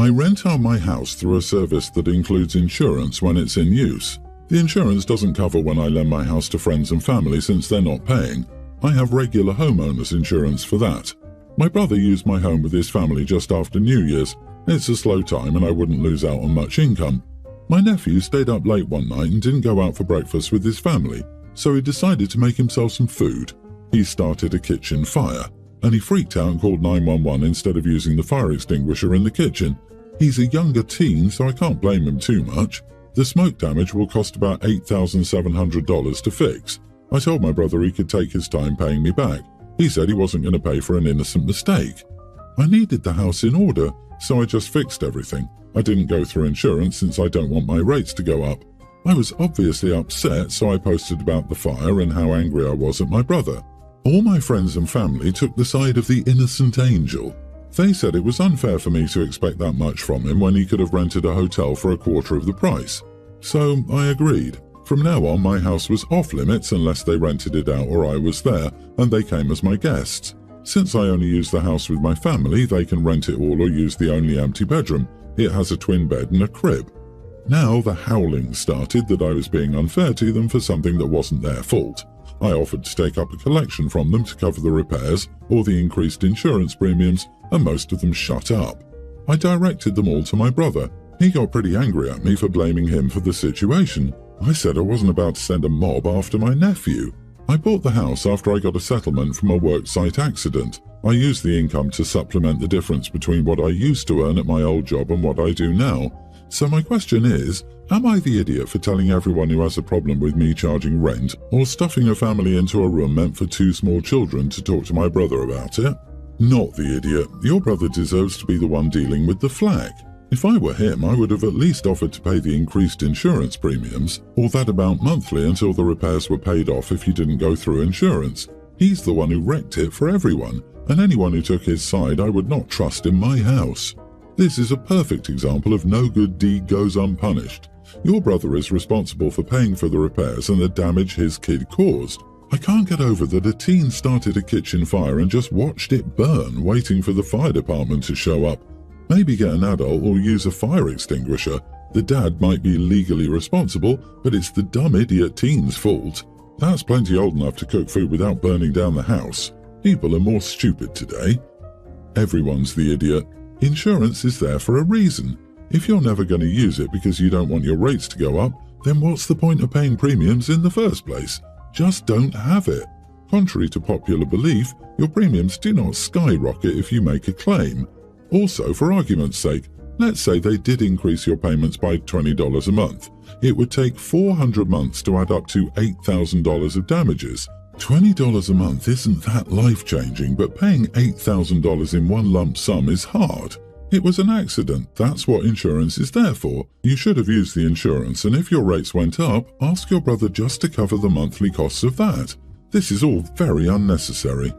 I rent out my house through a service that includes insurance when it's in use. The insurance doesn't cover when I lend my house to friends and family since they're not paying. I have regular homeowners insurance for that. My brother used my home with his family just after New Year's. It's a slow time and I wouldn't lose out on much income. My nephew stayed up late one night and didn't go out for breakfast with his family, so he decided to make himself some food. He started a kitchen fire, and he freaked out and called 911 instead of using the fire extinguisher in the kitchen. He's a younger teen, so I can't blame him too much. The smoke damage will cost about $8,700 to fix. I told my brother he could take his time paying me back. He said he wasn't going to pay for an innocent mistake. I needed the house in order, so I just fixed everything. I didn't go through insurance since I don't want my rates to go up. I was obviously upset, so I posted about the fire and how angry I was at my brother. All my friends and family took the side of the innocent angel. They said it was unfair for me to expect that much from him when he could have rented a hotel for a quarter of the price. So I agreed. From now on, my house was off limits unless they rented it out or I was there, and they came as my guests. Since I only use the house with my family, they can rent it all or use the only empty bedroom. It has a twin bed and a crib. Now the howling started that I was being unfair to them for something that wasn't their fault. I offered to take up a collection from them to cover the repairs or the increased insurance premiums, and most of them shut up. I directed them all to my brother. He got pretty angry at me for blaming him for the situation. I said I wasn't about to send a mob after my nephew. I bought the house after I got a settlement from a worksite accident. I used the income to supplement the difference between what I used to earn at my old job and what I do now. So my question is, am I the idiot for telling everyone who has a problem with me charging rent, or stuffing a family into a room meant for 2 small children to talk to my brother about it? Not the idiot. Your brother deserves to be the one dealing with the flack. If I were him, I would have at least offered to pay the increased insurance premiums, or that amount monthly until the repairs were paid off if he didn't go through insurance. He's the one who wrecked it for everyone, and anyone who took his side I would not trust in my house. This is a perfect example of no good deed goes unpunished. Your brother is responsible for paying for the repairs and the damage his kid caused. I can't get over that a teen started a kitchen fire and just watched it burn, waiting for the fire department to show up. Maybe get an adult or use a fire extinguisher. The dad might be legally responsible, but it's the dumb idiot teen's fault. That's plenty old enough to cook food without burning down the house. People are more stupid today. Everyone's the idiot. Insurance is there for a reason. If you're never going to use it because you don't want your rates to go up, then what's the point of paying premiums in the first place? Just don't have it. Contrary to popular belief, your premiums do not skyrocket if you make a claim. Also, for argument's sake, let's say they did increase your payments by $20 a month. It would take 400 months to add up to $8,000 of damages. $20 a month isn't that life-changing, but paying $8,000 in one lump sum is hard. It was an accident. That's what insurance is there for. You should have used the insurance, and if your rates went up, ask your brother just to cover the monthly costs of that. This is all very unnecessary.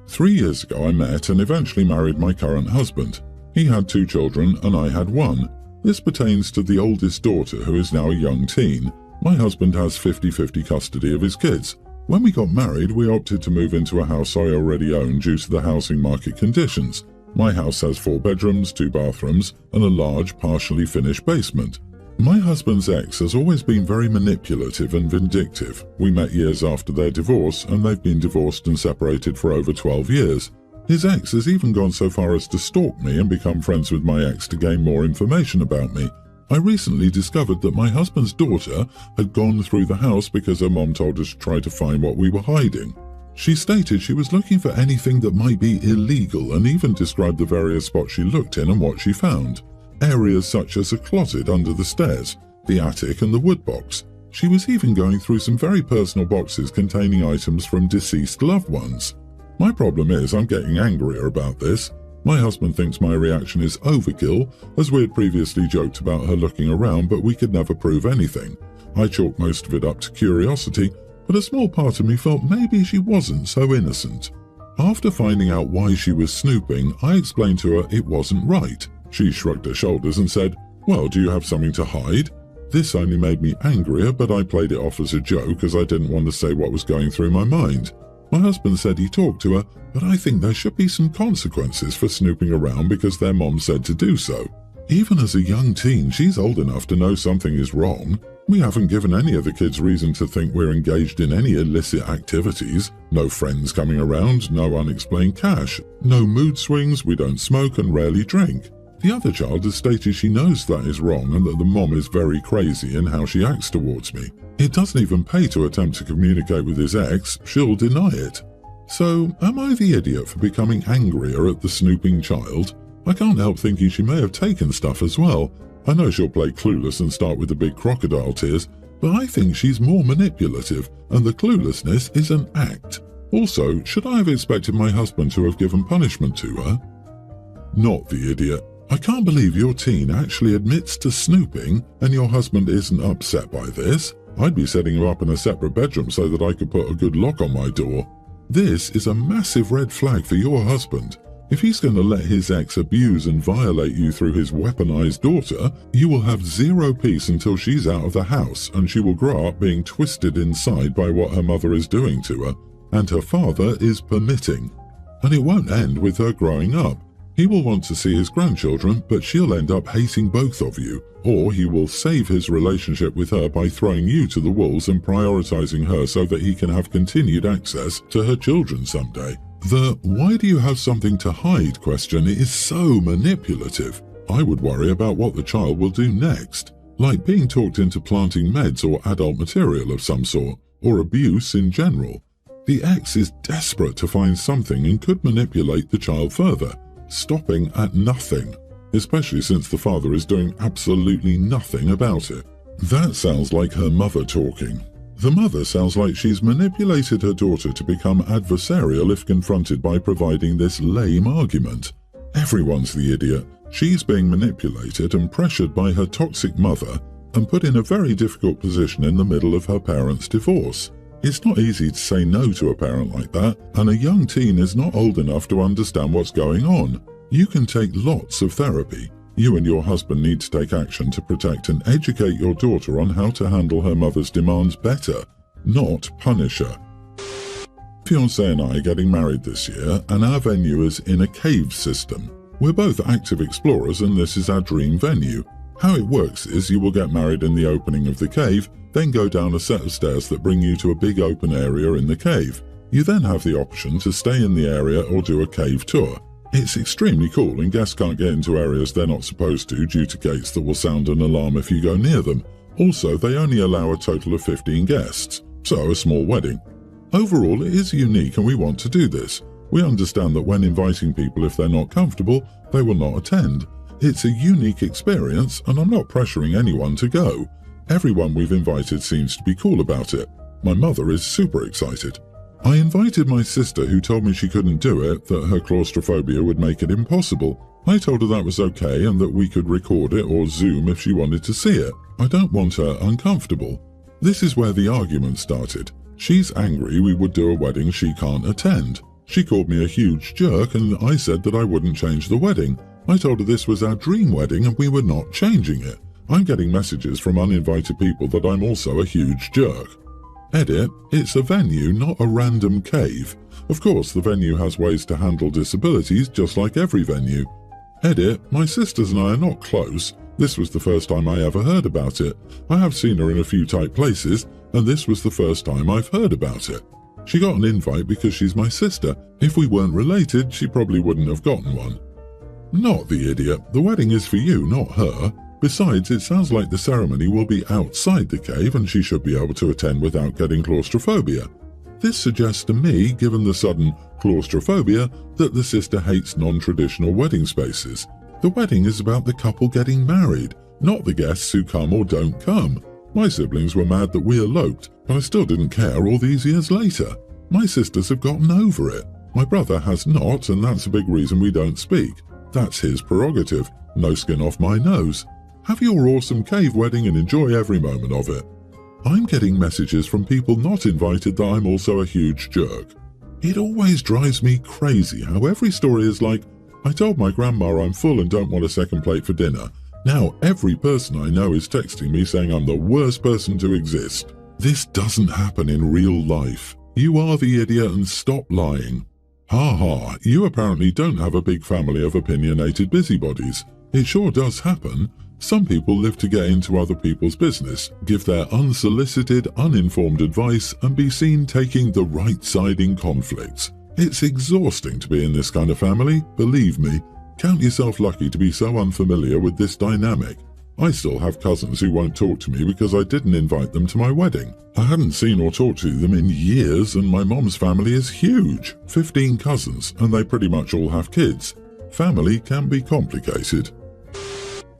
3 years ago I met and eventually married my current husband. He had 2 children and I had 1. This pertains to the oldest daughter, who is now a young teen. My husband has 50-50 custody of his kids. When we got married, we opted to move into a house I already own due to the housing market conditions. My house has 4 bedrooms, 2 bathrooms, and a large, partially finished basement. My husband's ex has always been very manipulative and vindictive. We met years after their divorce, and they've been divorced and separated for over 12 years. His ex has even gone so far as to stalk me and become friends with my ex to gain more information about me. I recently discovered that my husband's daughter had gone through the house because her mom told her to try to find what we were hiding. She stated she was looking for anything that might be illegal and even described the various spots she looked in and what she found. Areas such as a closet under the stairs, the attic and the wood box. She was even going through some very personal boxes containing items from deceased loved ones. My problem is I'm getting angrier about this. My husband thinks my reaction is overkill, as we had previously joked about her looking around, but we could never prove anything. I chalked most of it up to curiosity, but a small part of me felt maybe she wasn't so innocent. After finding out why she was snooping, I explained to her it wasn't right. She shrugged her shoulders and said, "Well, do you have something to hide?" This only made me angrier, but I played it off as a joke as I didn't want to say what was going through my mind. My husband said he talked to her, but I think there should be some consequences for snooping around because their mom said to do so. Even as a young teen, she's old enough to know something is wrong. We haven't given any of the kids reason to think we're engaged in any illicit activities. No friends coming around, no unexplained cash, no mood swings, we don't smoke and rarely drink. The other child has stated she knows that is wrong and that the mom is very crazy in how she acts towards me. It doesn't even pay to attempt to communicate with his ex, she'll deny it. So, am I the idiot for becoming angrier at the snooping child? I can't help thinking she may have taken stuff as well. I know she'll play clueless and start with the big crocodile tears, but I think she's more manipulative, and the cluelessness is an act. Also, should I have expected my husband to have given punishment to her? Not the idiot. I can't believe your teen actually admits to snooping and your husband isn't upset by this. I'd be setting him up in a separate bedroom so that I could put a good lock on my door. This is a massive red flag for your husband. If he's going to let his ex abuse and violate you through his weaponized daughter, you will have zero peace until she's out of the house and she will grow up being twisted inside by what her mother is doing to her, and her father is permitting. And it won't end with her growing up. He will want to see his grandchildren, but she'll end up hating both of you, or he will save his relationship with her by throwing you to the wolves and prioritizing her so that he can have continued access to her children someday. The "why do you have something to hide" question is so manipulative. I would worry about what the child will do next, like being talked into planting meds or adult material of some sort, or abuse in general. The ex is desperate to find something and could manipulate the child further, stopping at nothing, especially since the father is doing absolutely nothing about it. That sounds like her mother talking. The mother sounds like she's manipulated her daughter to become adversarial if confronted by providing this lame argument. Everyone's the idiot. She's being manipulated and pressured by her toxic mother and put in a very difficult position in the middle of her parents' divorce. It's not easy to say no to a parent like that, and a young teen is not old enough to understand what's going on. You can take lots of therapy. You and your husband need to take action to protect and educate your daughter on how to handle her mother's demands better, not punish her. Fiancé and I are getting married this year, and our venue is in a cave system. We're both active explorers and this is our dream venue. How it works is you will get married in the opening of the cave, then go down a set of stairs that bring you to a big open area in the cave. You then have the option to stay in the area or do a cave tour. It's extremely cool and guests can't get into areas they're not supposed to due to gates that will sound an alarm if you go near them. Also, they only allow a total of 15 guests, so a small wedding. Overall, it is unique and we want to do this. We understand that when inviting people, if they're not comfortable, they will not attend. It's a unique experience and I'm not pressuring anyone to go. Everyone we've invited seems to be cool about it. My mother is super excited. I invited my sister who told me she couldn't do it, that her claustrophobia would make it impossible. I told her that was okay and that we could record it or Zoom if she wanted to see it. I don't want her uncomfortable. This is where the argument started. She's angry we would do a wedding she can't attend. She called me a huge jerk and I said that I wouldn't change the wedding. I told her this was our dream wedding and we were not changing it. I'm getting messages from uninvited people that I'm also a huge jerk. Edit, it's a venue, not a random cave. Of course, the venue has ways to handle disabilities just like every venue. Edit, my sisters and I are not close. This was the first time I ever heard about it. I have seen her in a few tight places, and this was the first time I've heard about it. She got an invite because she's my sister. If we weren't related, she probably wouldn't have gotten one. Not the idiot. The wedding is for you, not her. Besides, it sounds like the ceremony will be outside the cave and she should be able to attend without getting claustrophobia. This suggests to me, given the sudden claustrophobia, that the sister hates non-traditional wedding spaces. The wedding is about the couple getting married, not the guests who come or don't come. My siblings were mad that we eloped, but I still didn't care all these years later. My sisters have gotten over it. My brother has not, and that's a big reason we don't speak. That's his prerogative. No skin off my nose. Have your awesome cave wedding and enjoy every moment of it. I'm getting messages from people not invited that I'm also a huge jerk. It always drives me crazy how every story is like, I told my grandma I'm full and don't want a second plate for dinner. Now every person I know is texting me saying I'm the worst person to exist. This doesn't happen in real life. You are the idiot and stop lying. Ha ha, you apparently don't have a big family of opinionated busybodies. It sure does happen. Some people live to get into other people's business, give their unsolicited, uninformed advice, and be seen taking the right side in conflicts. It's exhausting to be in this kind of family, believe me. Count yourself lucky to be so unfamiliar with this dynamic. I still have cousins who won't talk to me because I didn't invite them to my wedding. I hadn't seen or talked to them in years, and my mom's family is huge. 15 cousins, and they pretty much all have kids. Family can be complicated.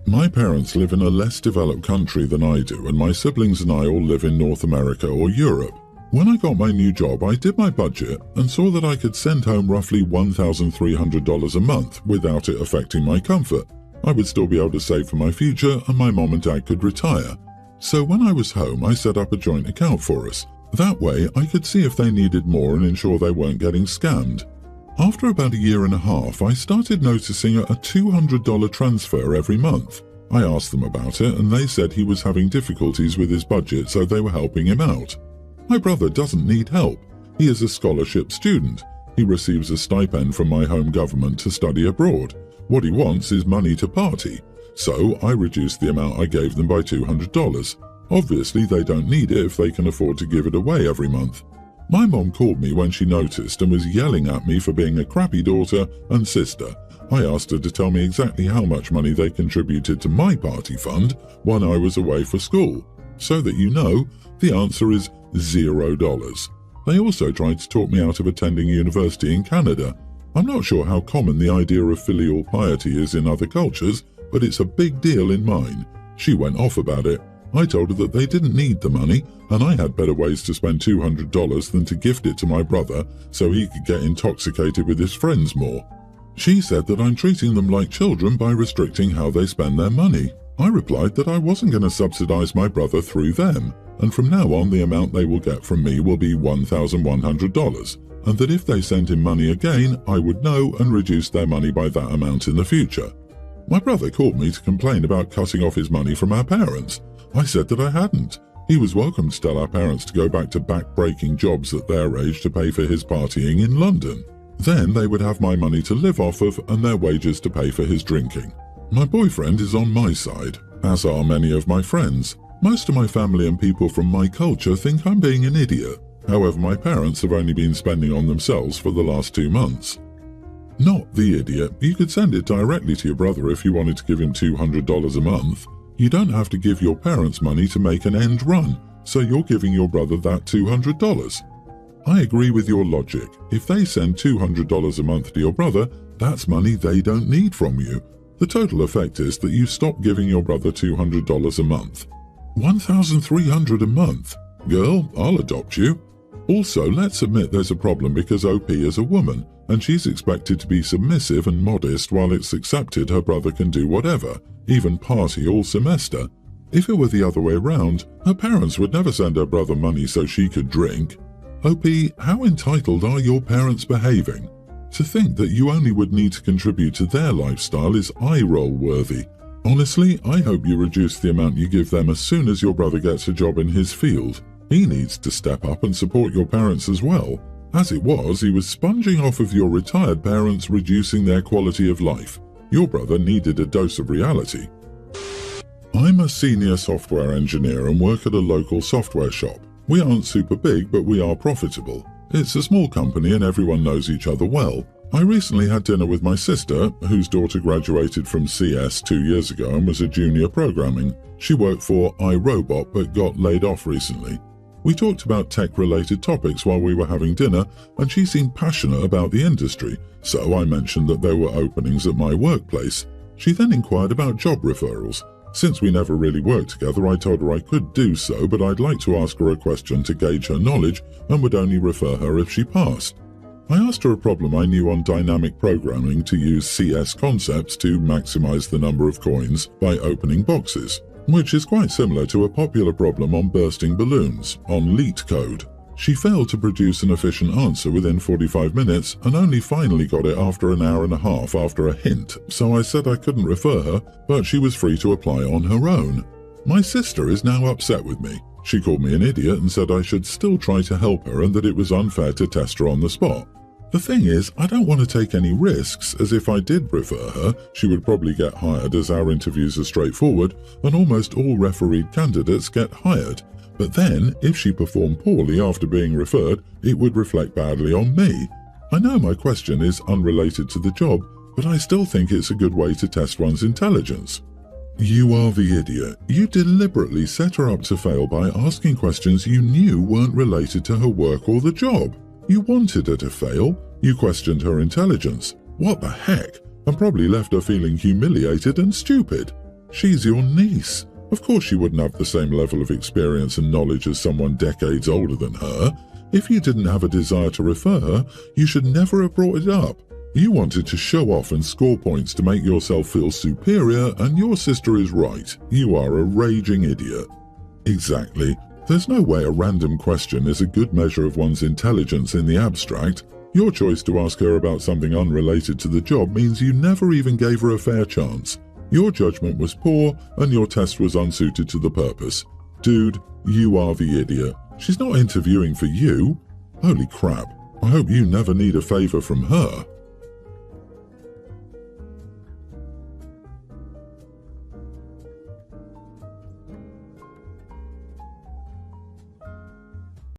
My parents live in a less developed country than I do, and my siblings and I all live in North America or Europe. When I got my new job, I did my budget and saw that I could send home roughly $1,300 a month without it affecting my comfort. I would still be able to save for my future, and my mom and dad could retire. So when I was home, I set up a joint account for us. That way, I could see if they needed more and ensure they weren't getting scammed. After about a year and a half, I started noticing a $200 transfer every month. I asked them about it, and they said he was having difficulties with his budget, so they were helping him out. My brother doesn't need help. He is a scholarship student. He receives a stipend from my home government to study abroad. What he wants is money to party. So I reduced the amount I gave them by $200. Obviously, they don't need it if they can afford to give it away every month. My mom called me when she noticed and was yelling at me for being a crappy daughter and sister. I asked her to tell me exactly how much money they contributed to my party fund when I was away for school. So that you know, the answer is $0. They also tried to talk me out of attending university in Canada. I'm not sure how common the idea of filial piety is in other cultures, but it's a big deal in mine. She went off about it. I told her that they didn't need the money, and I had better ways to spend $200 than to gift it to my brother so he could get intoxicated with his friends more. She said that I'm treating them like children by restricting how they spend their money. I replied that I wasn't going to subsidize my brother through them, and from now on the amount they will get from me will be $1,100, and that if they sent him money again, I would know and reduce their money by that amount in the future. My brother called me to complain about cutting off his money from our parents. I said that I hadn't. He was welcome to tell our parents to go back to back-breaking jobs at their age to pay for his partying in London. Then they would have my money to live off of and their wages to pay for his drinking. My boyfriend is on my side, as are many of my friends. Most of my family and people from my culture think I'm being an idiot. However, my parents have only been spending on themselves for the last 2 months. Not the idiot. You could send it directly to your brother if you wanted to give him $200 a month. You don't have to give your parents money to make an end run, so you're giving your brother that $200. I agree with your logic. If they send $200 a month to your brother, that's money they don't need from you. The total effect is that you stop giving your brother $200 a month. $1,300 a month? Girl, I'll adopt you. Also, let's admit there's a problem because OP is a woman, and she's expected to be submissive and modest while it's accepted her brother can do whatever, even party all semester. If it were the other way around, her parents would never send her brother money so she could drink. OP, how entitled are your parents behaving? To think that you only would need to contribute to their lifestyle is eye-roll worthy. Honestly, I hope you reduce the amount you give them as soon as your brother gets a job in his field. He needs to step up and support your parents as well. As it was, he was sponging off of your retired parents, reducing their quality of life. Your brother needed a dose of reality. I'm a senior software engineer and work at a local software shop. We aren't super big, but we are profitable. It's a small company and everyone knows each other well. I recently had dinner with my sister, whose daughter graduated from CS 2 years ago and was a junior programming. She worked for iRobot but got laid off recently. We talked about tech-related topics while we were having dinner, and she seemed passionate about the industry, so I mentioned that there were openings at my workplace. She then inquired about job referrals. Since we never really worked together, I told her I could do so, but I'd like to ask her a question to gauge her knowledge and would only refer her if she passed. I asked her a problem I knew on dynamic programming to use CS concepts to maximize the number of coins by opening boxes, which is quite similar to a popular problem on bursting balloons, on LEET code. She failed to produce an efficient answer within 45 minutes and only finally got it after an hour and a half after a hint, so I said I couldn't refer her, but she was free to apply on her own. My sister is now upset with me. She called me an idiot and said I should still try to help her and that it was unfair to test her on the spot. The thing is, I don't want to take any risks, as if I did refer her, she would probably get hired as our interviews are straightforward and almost all refereed candidates get hired. But then, if she performed poorly after being referred, it would reflect badly on me. I know my question is unrelated to the job, but I still think it's a good way to test one's intelligence. You are the idiot. You deliberately set her up to fail by asking questions you knew weren't related to her work or the job. You wanted her to fail. You questioned her intelligence. What the heck? And probably left her feeling humiliated and stupid. She's your niece. Of course she wouldn't have the same level of experience and knowledge as someone decades older than her. If you didn't have a desire to refer her, you should never have brought it up. You wanted to show off and score points to make yourself feel superior, and your sister is right. You are a raging idiot. Exactly. There's no way a random question is a good measure of one's intelligence in the abstract. Your choice to ask her about something unrelated to the job means you never even gave her a fair chance. Your judgment was poor and your test was unsuited to the purpose. Dude, you are the idiot. She's not interviewing for you. Holy crap. I hope you never need a favor from her.